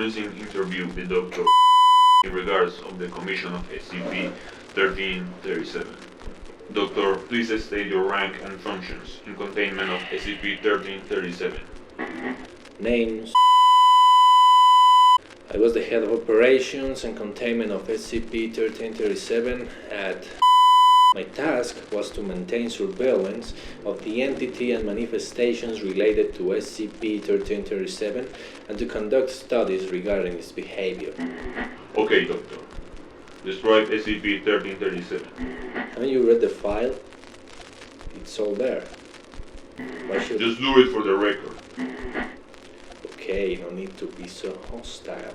commencing interview with Dr. in regards of the commission of SCP-1337. Doctor, please state your rank and functions in containment of SCP-1337. Names. I was the head of operations and containment of SCP-1337 at my task was to maintain surveillance of the entity and manifestations related to SCP-1337 and to conduct studies regarding its behavior. Okay, Doctor. Describe SCP-1337. Haven't you read the file? It's all there. Why should... Just do it for the record. Okay, no need to be so hostile.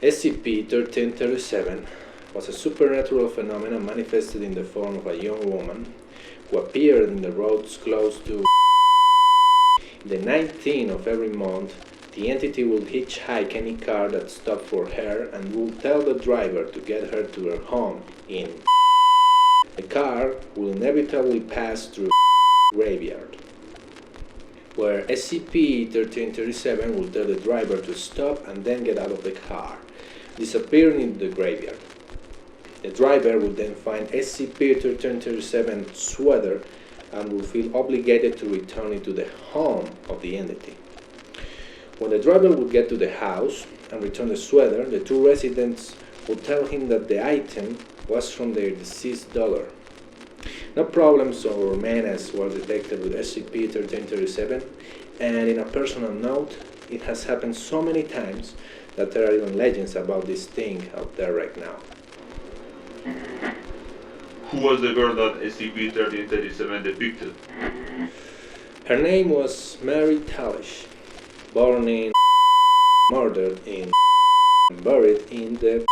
SCP-1337 was a supernatural phenomenon manifested in the form of a young woman who appeared in the roads close to the 19th of every month. The entity will hitchhike any car that stopped for her and will tell the driver to get her to her home in. The car will inevitably pass through graveyard, where SCP-1337 will tell the driver to stop and then get out of the car, disappearing into the graveyard. The driver will then find SCP-1337's sweater and will feel obligated to return it to the home of the entity. When the driver will get to the house and return the sweater, the two residents will tell him that the item was from their deceased daughter. No problems or menace were detected with SCP-1337, and in a personal note, it has happened so many times that there are even legends about this thing out there right now. Who was the girl that SCP-1337 depicted? Her name was Mary Talish, born in, murdered in, and buried in the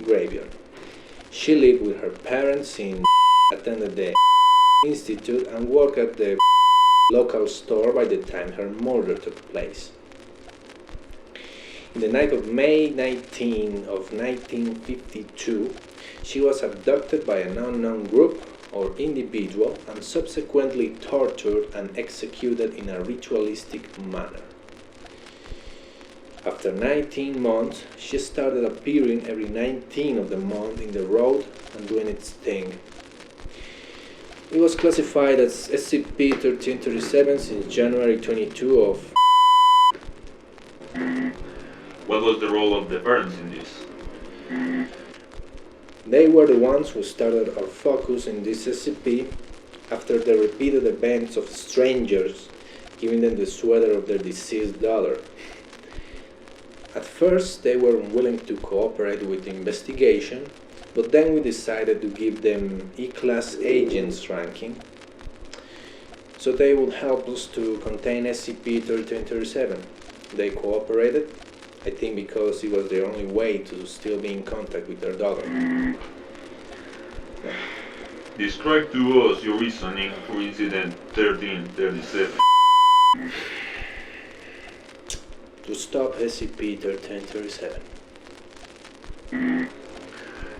graveyard. She lived with her parents in, attended the institute, and worked at the local store by the time her murder took place. In the night of May 19 of 1952, she was abducted by an unknown group or individual and subsequently tortured and executed in a ritualistic manner. After 19 months, she started appearing every 19th of the month in the road and doing its thing. It was classified as SCP-1337 since January 22 of... What was the role of the parents in this? They were the ones who started our focus in this SCP after the repeated events of strangers giving them the sweater of their deceased daughter. At first, they were unwilling to cooperate with the investigation, but then we decided to give them E-Class agents ranking so they would help us to contain SCP-1337. They cooperated, I think because it was the only way to still be in contact with their daughter. Describe to us your reasoning for Incident 1337. To stop SCP-1337.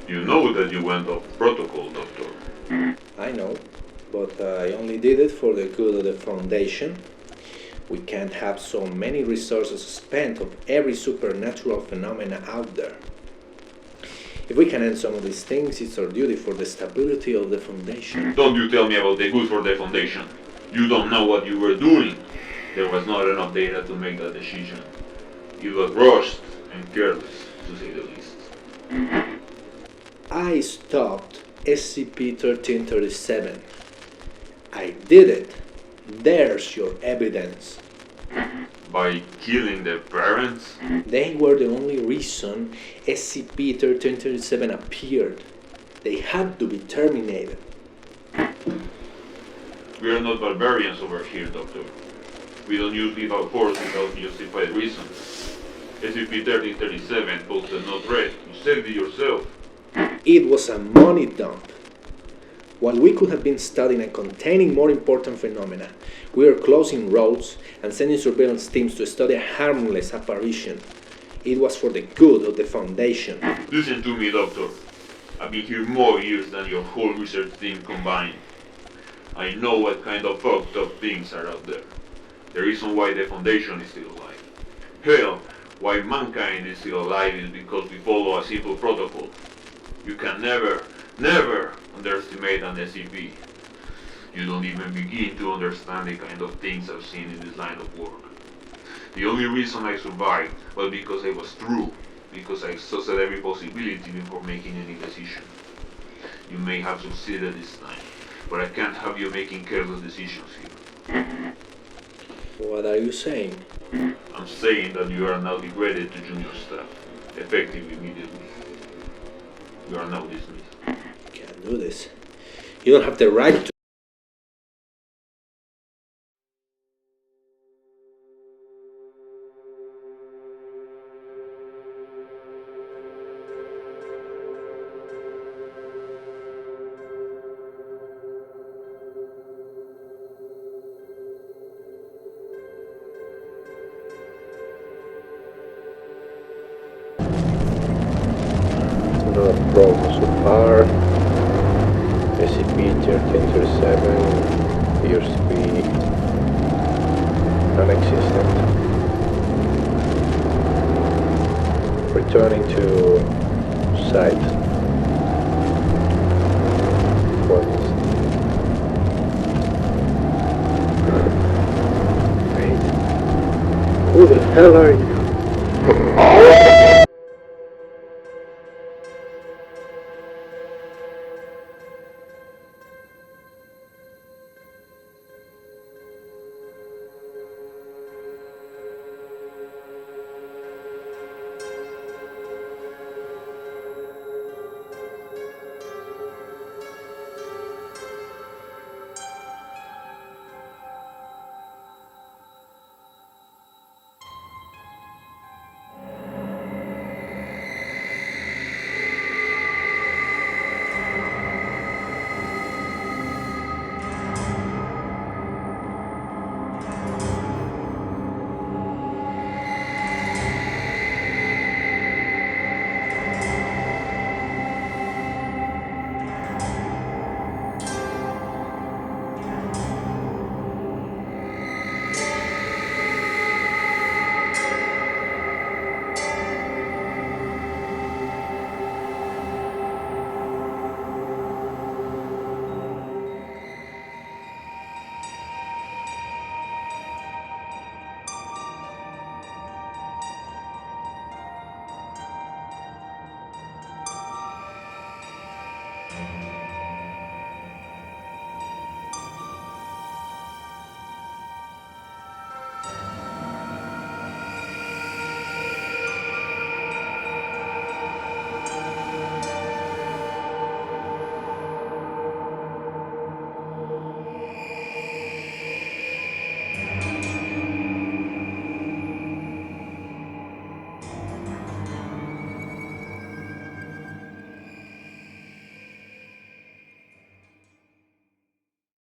You know that you went off protocol, Doctor. I know, but I only did it for the good of the Foundation. We can't have so many resources spent on every supernatural phenomena out there. If we can end some of these things, it's our duty for the stability of the Foundation. Don't you tell me about the good for the Foundation. You don't know what you were doing. There was not enough data to make that decision. You got rushed and careless, to say the least. I stopped SCP-1337. I did it. There's your evidence. By killing the parents? They were the only reason SCP-1337 appeared. They had to be terminated. We are not barbarians over here, Doctor. We don't use lethal force without justified reasons. SCP-1337 posed no threat. You said it yourself. It was a money dump. While we could have been studying and containing more important phenomena, we were closing roads and sending surveillance teams to study a harmless apparition. It was for the good of the Foundation. Listen to me, Doctor. I've been here more years than your whole research team combined. I know what kind of fucked up things are out there. The reason why the Foundation is still alive. Hell, Why mankind is still alive is because we follow a simple protocol. You can never, never underestimate an SCP. You don't even begin to understand the kind of things I've seen in this line of work. The only reason I survived was because I was true, because I exhausted every possibility before making any decision. You may have succeeded this time, but I can't have you making careless decisions here. What are you saying? I'm saying that you are now degraded to junior staff, effective immediately. You are now dismissed. You can't do this. You don't have the right to. No problem so far. SCP-1337 appears to be non-existent. Returning to site. What is it? Wait. Who the hell are